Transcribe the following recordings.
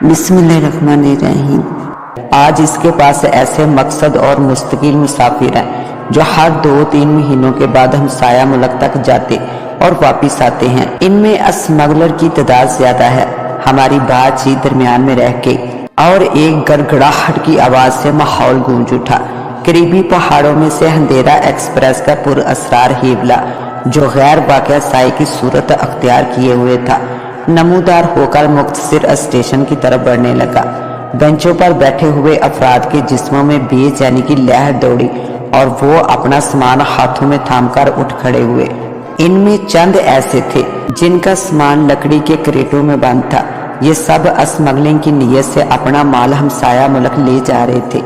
बिस्मिल्लाहिर्रहमानिर्रहीम। आज इसके पास ऐसे मकसद और मुस्तकिल मुसाफिर हैं जो हर 2-3 महीनों के बाद हमसाया मुल्क तक जाते और वापस आते हैं। इनमें स्मगलर की तादाद ज्यादा है। हमारी बातचीत दरमियान में रह के और एक गड़गड़ाहट की आवाज से माहौल गूंज उठा। करीबी पहाड़ों में से हंदेरा एक्सप्रेस का पुरअसरार हिबला जो गैर वाक़या साई की सूरत अख्तियार किए हुए था, नमूदार होकर मुख्तसिर स्टेशन की तरफ बढ़ने लगा। बेंचों पर बैठे हुए अफराद के जिस्मों में बेचैनी की लहर दौड़ी और वो अपना सामान हाथों में थामकर उठ खड़े हुए। इनमें चंद ऐसे थे जिनका सामान लकड़ी के क्रेटों में बंद था। ये सब स्मगलिंग की नीयत से अपना माल हमसाया मुल्क ले जा रहे थे।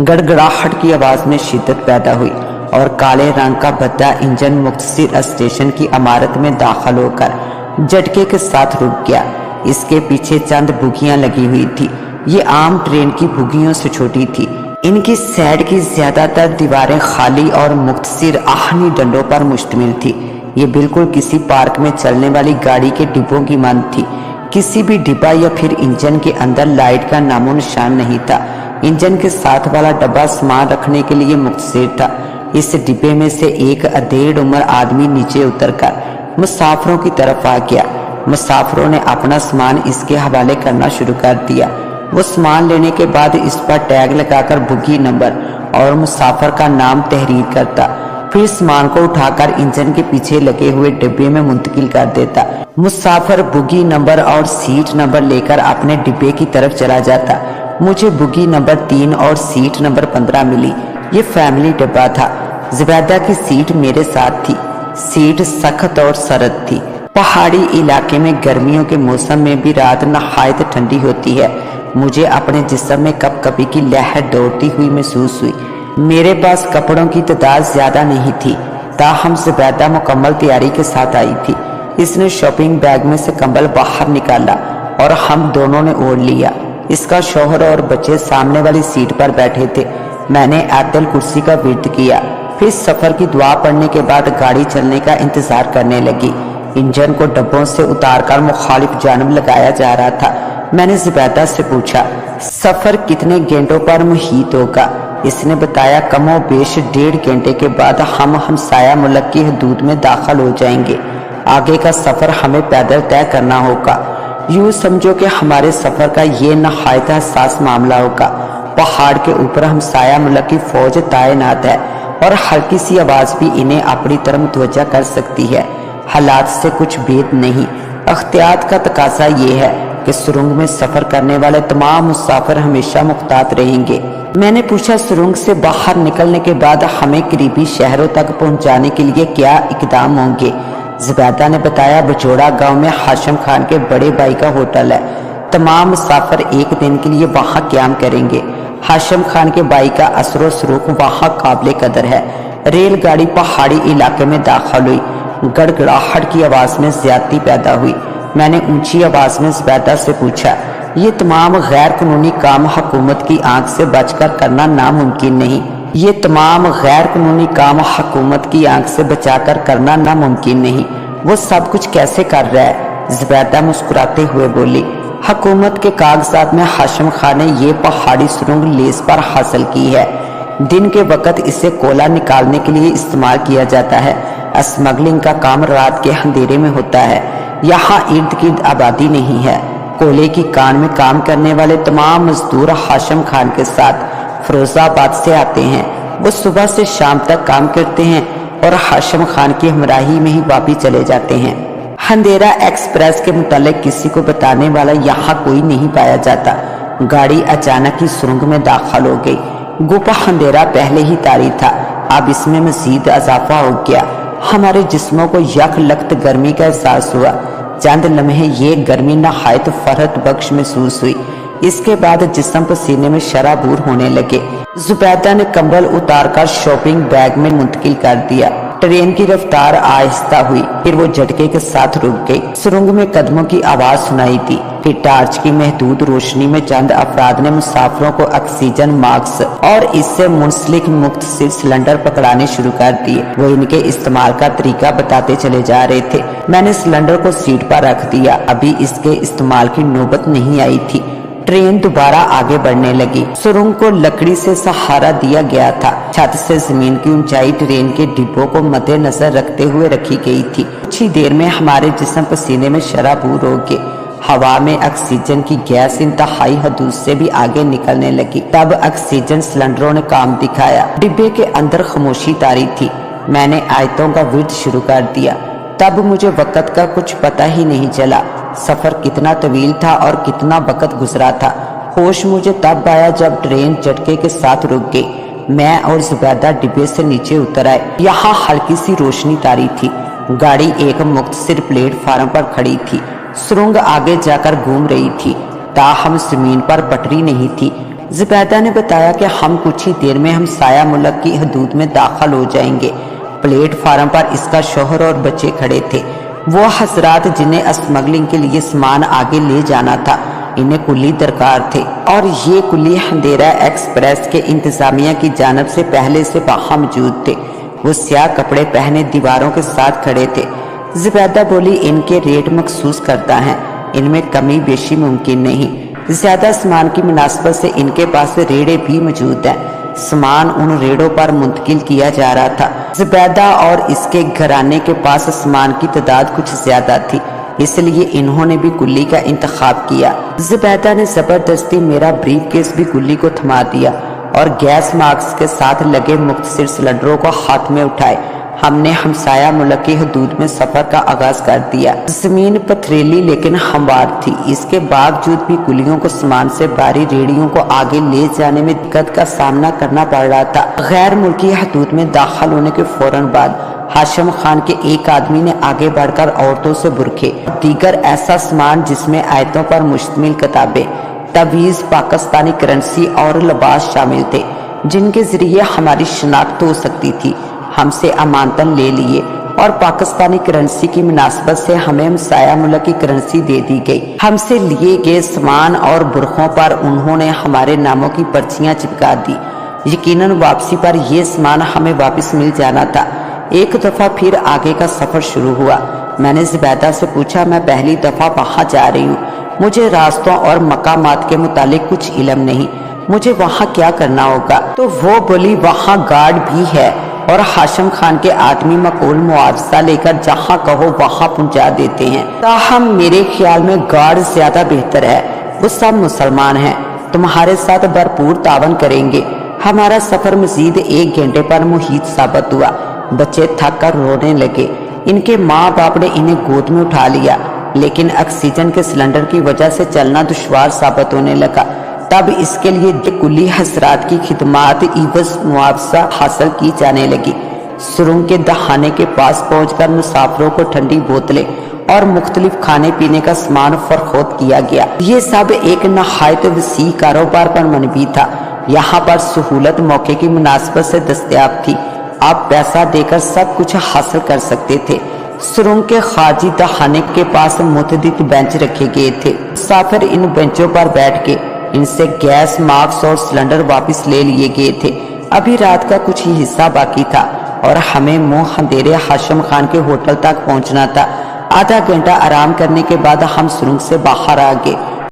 गड़गड़ाहट की आवाज में शिद्दत पैदा हुई और काले रंग का भद्दा इंजन मुख्तसिर स्टेशन की इमारत में दाखिल होकर झटके के साथ रुक गया। इसके पीछे चंद बुगियां लगी हुई थी। ये आम ट्रेन की बुगियों से छोटी थी। इनकी साइड की ज्यादातर दीवारें खाली और मुख्तसिर आहनी डंडों पर मुश्तमिल थी। ये बिल्कुल किसी पार्क में चलने वाली गाड़ी के डिब्बों की मांद थी। किसी भी डिब्बा या फिर इंजन के अंदर लाइट का नामो निशान नहीं था। इंजन के साथ वाला डब्बा सामान रखने के लिए मुख्तसिर था। इस डिब्बे में से एक अधेड़ उम्र आदमी नीचे उतरकर मुसाफिरों की तरफ आ गया। मुसाफिरों ने अपना सामान इसके हवाले करना शुरू कर दिया। वो सामान लेने के बाद इस पर टैग लगाकर बुगी नंबर और मुसाफिर का नाम तहरीर करता, फिर सामान को उठाकर इंजन के पीछे लगे हुए डिब्बे में मुंतकिल कर देता। मुसाफिर बुगी नंबर और सीट नंबर लेकर अपने डिब्बे की तरफ चला जाता। मुझे बुगी नंबर 3 और सीट नंबर 15 मिली। ये फैमिली डिब्बा था। ज़ुबैदा की सीट मेरे साथ थी। सीट सख्त और सरद थी। पहाड़ी इलाके में गर्मियों के मौसम में भी रात नहायत ठंडी होती है। मुझे अपने जिस्म में कपकपी की लहर दौड़ती हुई महसूस हुई। मेरे पास कपड़ों की तादाद ज्यादा नहीं थी, ताहम ज़ुबैदा मुकम्मल तैयारी के साथ आई थी। इसने शॉपिंग बैग में से कंबल बाहर निकाला और हम दोनों ने ओढ़ लिया। इसका शौहर और बच्चे सामने वाली सीट पर बैठे थे। मैंने आयतल कुर्सी का विर्द किया, फिर सफर की दुआ पढ़ने के बाद गाड़ी चलने का इंतजार करने लगी। इंजन को डब्बों से उतारकर मुखालिफ जानब लगाया जा रहा था। मैंने ज़ुबैदा से पूछा, सफर कितने घंटों पर मुहीत होगा? इसने बताया, कमो बेश 1.5 घंटे के बाद हम हमसाया मुल्क की हदूद में दाखिल हो जाएंगे। आगे का सफर हमें पैदल तय करना होगा। यूँ समझो कि हमारे सफर का ये नहायत हसास मामला होगा। पहाड़ के ऊपर हमसाया मुल्क की फौज तैनात है और हल्की सी आवाज भी इन्हें अपनी तरफ मुतवज्जा कर सकती है। हालात से कुछ भेद नहीं। अख्तियात का तकाजा ये है कि सुरंग में सफर करने वाले तमाम मुसाफिर हमेशा मुख्तात रहेंगे। मैंने पूछा, सुरंग से बाहर निकलने के बाद हमें करीबी शहरों तक पहुंचाने के लिए क्या इकदाम होंगे? ज़ुबैदा ने बताया, बजोड़ा गांव में हाशिम खान के बड़े भाई का होटल है। तमाम मुसाफिर एक दिन के लिए वहां क्याम करेंगे। हाशिम खान के भाई का असरो सरूख वहां काबिले कदर है। रेलगाड़ी पहाड़ी इलाके में दाखिल हुई। गड़गड़ाहट की आवाज में ज्यादती पैदा हुई। मैंने ऊंची आवाज में ज़ुबैदा से पूछा, ये तमाम गैर कानूनी काम हुकूमत की आंख से बचकर करना नामुमकिन नहीं। ये तमाम गैर कानूनी काम हुकूमत की आंख से बचाकर करना नामुमकिन नहीं। वो सब कुछ कैसे कर रहा है? ज़ुबैदा मुस्कुराते हुए बोली, हुकूमत के कागजात में हाशिम खान ने ये पहाड़ी सुरंग लीज पर हासिल की है। दिन के वक्त इसे कोयला निकालने के लिए इस्तेमाल किया जाता है। स्मगलिंग का काम रात के अंधेरे में होता है। यहाँ इर्द गिर्द आबादी नहीं है। कोयले की कान में काम करने वाले तमाम मजदूर हाशिम खान के साथ फिरोजाबाद से आते हैं। वो सुबह से शाम तक काम करते हैं और हाशिम खान की हमराही में ही वापस चले जाते हैं। हंदेरा एक्सप्रेस के मुतालिक किसी को बताने वाला यहाँ कोई नहीं पाया जाता। गाड़ी अचानक ही सुरंग में दाखिल हो गई। गुफा हंदेरा पहले ही तारी था, अब इसमें मजीद इजाफा हो गया। हमारे जिस्मों को यक लख्त गर्मी का एहसास हुआ। चंद लम्हे ये गर्मी नहायत फरहत बख्श महसूस हुई। इसके बाद जिस्म पसीने में शराबूर होने लगे। ज़ुबैदा ने कंबल उतारकर शॉपिंग बैग में मुंतकिल कर दिया। ट्रेन की रफ्तार आहिस्ता हुई, फिर वो झटके के साथ रुक गई। सुरंग में कदमों की आवाज सुनाई दी। फिर टार्च की महदूद रोशनी में चंद अफराद ने मुसाफिरों को ऑक्सीजन मास्क और इससे मुंसलिक मुख्तलिफ सिलेंडर पकड़ाने शुरू कर दिए। वो इनके इस्तेमाल का तरीका बताते चले जा रहे थे। मैंने सिलेंडर को सीट पर रख दिया। अभी इसके इस्तेमाल की नौबत नहीं आई थी। ट्रेन दोबारा आगे बढ़ने लगी। सुरंग को लकड़ी से सहारा दिया गया था। छत से जमीन की ऊंचाई ट्रेन के डिब्बों को मद्देनजर रखते हुए रखी गई थी। कुछ ही देर में हमारे जिस्म पसीने में शराबूर हो गए। हवा में ऑक्सीजन की गैस इंतहाई हदूद से भी आगे निकलने लगी। तब ऑक्सीजन सिलेंडरों ने काम दिखाया। डिब्बे के अंदर खामोशी तारी थी। मैंने आयतों का विर्द शुरू कर दिया। तब मुझे वक्त का कुछ पता ही नहीं चला। सफर कितना तवील था और कितना वक्त गुजरा था। होश मुझे तब आया जब ट्रेन झटके के साथ रुक गई। मैं और जुबैदा डिब्बे से नीचे उतर आए। यहाँ हल्की सी रोशनी तारी थी। गाड़ी एक मुख्तसर प्लेटफार्म पर खड़ी थी। सुरंग आगे जाकर घूम रही थी। ताहम जमीन पर पटरी नहीं थी। जुबैदा ने बताया कि हम कुछ ही देर में हम साया मुल्क की हदूद में दाखिल हो जाएंगे। प्लेटफार्म पर इसका शोहर और बच्चे खड़े थे। वो हजरात जिन्हें स्मगलिंग के लिए सामान आगे ले जाना था, इन्हें कुली दरकार थे और ये कुली अंधेरा एक्सप्रेस के इंतजामिया की जानब से पहले से वहाँ मौजूद थे। वो स्याह कपड़े पहने दीवारों के साथ खड़े थे। जुबैदा बोली, इनके रेट मखसूस करता है, इनमें कमी बेशी मुमकिन नहीं। ज्यादा सामान की मुनासबत से इनके पास रेड़े भी मौजूद हैं। सामान उन रेड़ों पर मुंतकिल किया जा रहा था। जुबैदा और इसके घराने के पास सामान की तादाद कुछ ज्यादा थी, इसलिए इन्होंने भी कुल्ली का इंतखाब किया। जुबैदा ने जबरदस्ती मेरा ब्रीफ केस भी कुल्ली को थमा दिया और गैस मास्क के साथ लगे मुख्तसर सिलेंडरों को हाथ में उठाए। हमने हमसाया मुल्क की हदूद में सफर का आगाज कर दिया। जमीन पथरीली लेकिन हमवार थी। इसके बावजूद भी कुलियों को सामान से बारी रेडियों को आगे ले जाने में दिक्कत का सामना करना पड़ रहा था। गैर मुल्की हदूद में दाखिल होने के फौरन बाद हाशिम खान के एक आदमी ने आगे बढ़कर औरतों से बुरखे, दीगर ऐसा सामान जिसमें आयतों पर मुश्तमिल किताबें, तवीज़, पाकिस्तानी करेंसी और लिबास शामिल थे, जिनके जरिए हमारी शनाख्त हो सकती थी, हमसे अमानतन ले लिए और पाकिस्तानी करेंसी की मुनासबत से हमें हमसाया मुल्क की करेंसी दे दी गई। हमसे लिए गए सामान और बुरखों पर उन्होंने हमारे नामों की पर्चियां चिपका दी। यकीनन वापसी पर यह सामान हमें वापस मिल जाना था। एक दफा फिर आगे का सफर शुरू हुआ। मैंने जुबैदा से पूछा, मैं पहली दफा वहाँ जा रही हूँ, मुझे रास्तों और मकामात के मुतालिक कुछ इल्म नहीं, मुझे वहाँ क्या करना होगा? तो वो बोली, वहाँ गार्ड भी है और हाशिम खान के आदमी मकबूल मुआवजा लेकर जहाँ कहो वहाँ पहुँचा देते हैं। ताहम मेरे ख्याल में गार्ड ज्यादा बेहतर है। वो सब मुसलमान हैं, तुम्हारे साथ भरपूर तावन करेंगे। हमारा सफर मजीद 1 घंटे पर मुहीत साबित हुआ। बच्चे थक कर रोने लगे। इनके माँ बाप ने इन्हें गोद में उठा लिया, लेकिन ऑक्सीजन के सिलेंडर की वजह से चलना दुश्वार साबित होने लगा। तब इसके लिए कुली हजरात की खिदमात इवज मुआवजा हासिल की जाने लगी। सुरंग के दहाने के पास पहुंचकर मुसाफिरों को ठंडी बोतलें और मुख्तलिफ खाने पीने का सामान फरख्त किया गया। ये सब एक नहायत वसी कारोबार पर मनबी था। यहाँ पर सहूलत मौके की मुनासबत से दस्तयाब थी। आप पैसा देकर सब कुछ हासिल कर सकते थे। सुरंग के खारजी दहाने के पास मुतअद्दिद बेंच रखे गए थे। मुसाफिर इन बेंचों पर बैठ के इनसे गैस मास्क और सिलेंडर वापस ले लिए गए थे। अभी रात का कुछ ही हिस्सा बाकी था और हमें मुंह अंधेरे हाशिम खान के होटल तक पहुंचना था। आधा घंटा आराम करने के बाद हम सुरंग से बाहर आ गए।